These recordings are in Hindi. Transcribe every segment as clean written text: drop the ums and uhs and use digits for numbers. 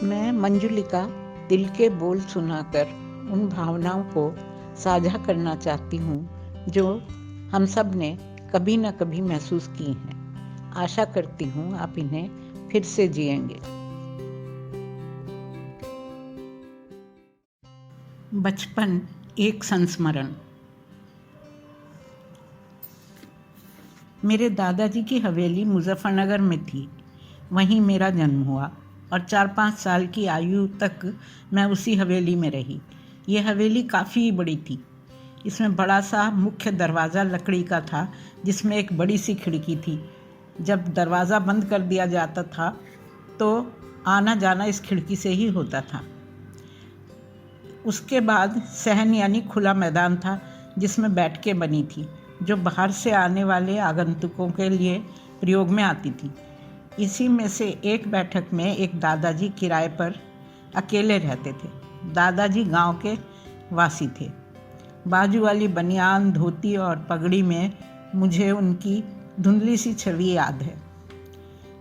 मैं मंजुलिका दिल के बोल सुनाकर उन भावनाओं को साझा करना चाहती हूँ जो हम सब ने कभी न कभी महसूस की हैं। आशा करती हूँ आप इन्हें फिर से जिएंगे। बचपन एक संस्मरण। मेरे दादाजी की हवेली मुजफ्फरनगर में थी। वहीं मेरा जन्म हुआ और 4-5 साल की आयु तक मैं उसी हवेली में रही। ये हवेली काफ़ी बड़ी थी। इसमें बड़ा सा मुख्य दरवाज़ा लकड़ी का था जिसमें एक बड़ी सी खिड़की थी। जब दरवाज़ा बंद कर दिया जाता था तो आना जाना इस खिड़की से ही होता था। उसके बाद सहन यानी खुला मैदान था जिसमें बैठकें बनी थी जो बाहर से आने वाले आगंतुकों के लिए प्रयोग में आती थी। इसी में से एक बैठक में एक दादाजी किराए पर अकेले रहते थे। दादाजी गांव के वासी थे। बाजू वाली बनियान, धोती और पगड़ी में मुझे उनकी धुंधली सी छवि याद है।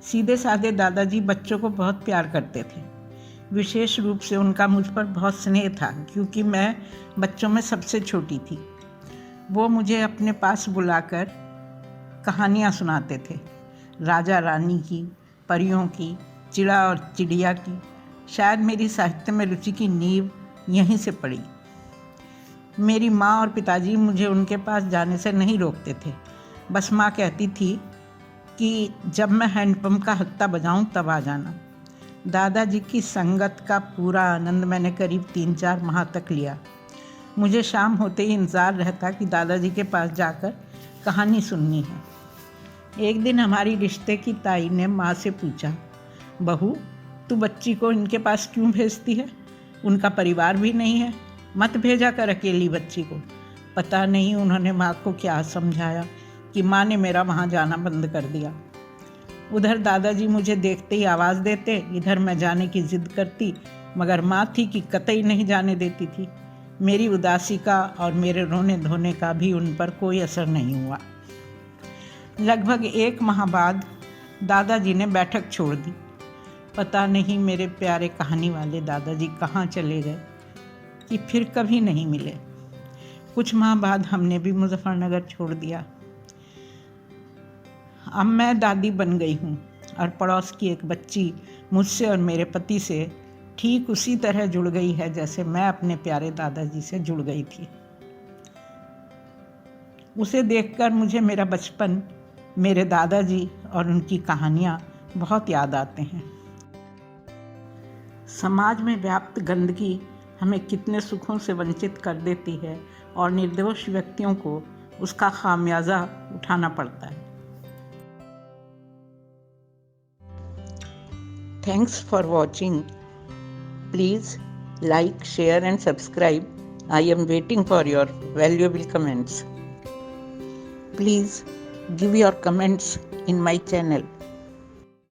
सीधे साधे दादाजी बच्चों को बहुत प्यार करते थे। विशेष रूप से उनका मुझ पर बहुत स्नेह था क्योंकि मैं बच्चों में सबसे छोटी थी। वो मुझे अपने पास बुलाकर कहानियाँ सुनाते थे, राजा रानी की, परियों की, चिड़ा और चिड़िया की। शायद मेरी साहित्य में रुचि की नींव यहीं से पड़ी। मेरी माँ और पिताजी मुझे उनके पास जाने से नहीं रोकते थे। बस माँ कहती थी कि जब मैं हैंडपम्प का हत्था बजाऊं तब आ जाना। दादाजी की संगत का पूरा आनंद मैंने करीब 3-4 माह तक लिया। मुझे शाम होते ही इंतज़ार रहता कि दादाजी के पास जाकर कहानी सुननी है। एक दिन हमारी रिश्ते की ताई ने माँ से पूछा, बहू तू बच्ची को इनके पास क्यों भेजती है? उनका परिवार भी नहीं है, मत भेजा कर अकेली बच्ची को। पता नहीं उन्होंने माँ को क्या समझाया कि माँ ने मेरा वहाँ जाना बंद कर दिया। उधर दादाजी मुझे देखते ही आवाज़ देते, इधर मैं जाने की जिद करती, मगर माँ थी कि कतई नहीं जाने देती थी। मेरी उदासी का और मेरे रोने धोने का भी उन पर कोई असर नहीं हुआ। लगभग 1 माह बाद दादाजी ने बैठक छोड़ दी। पता नहीं मेरे प्यारे कहानी वाले दादाजी कहाँ चले गए कि फिर कभी नहीं मिले। कुछ माह बाद हमने भी मुजफ्फरनगर छोड़ दिया। अब मैं दादी बन गई हूँ और पड़ोस की एक बच्ची मुझसे और मेरे पति से ठीक उसी तरह जुड़ गई है जैसे मैं अपने प्यारे दादाजी से जुड़ गई थी। उसे देखकर मुझे मेरा बचपन, मेरे दादाजी और उनकी कहानियाँ बहुत याद आते हैं। समाज में व्याप्त गंदगी हमें कितने सुखों से वंचित कर देती है और निर्दोष व्यक्तियों को उसका खामियाजा उठाना पड़ता है। Thanks for watching. Please like, share and subscribe. I am waiting for your valuable comments. Please give your comments in my channel.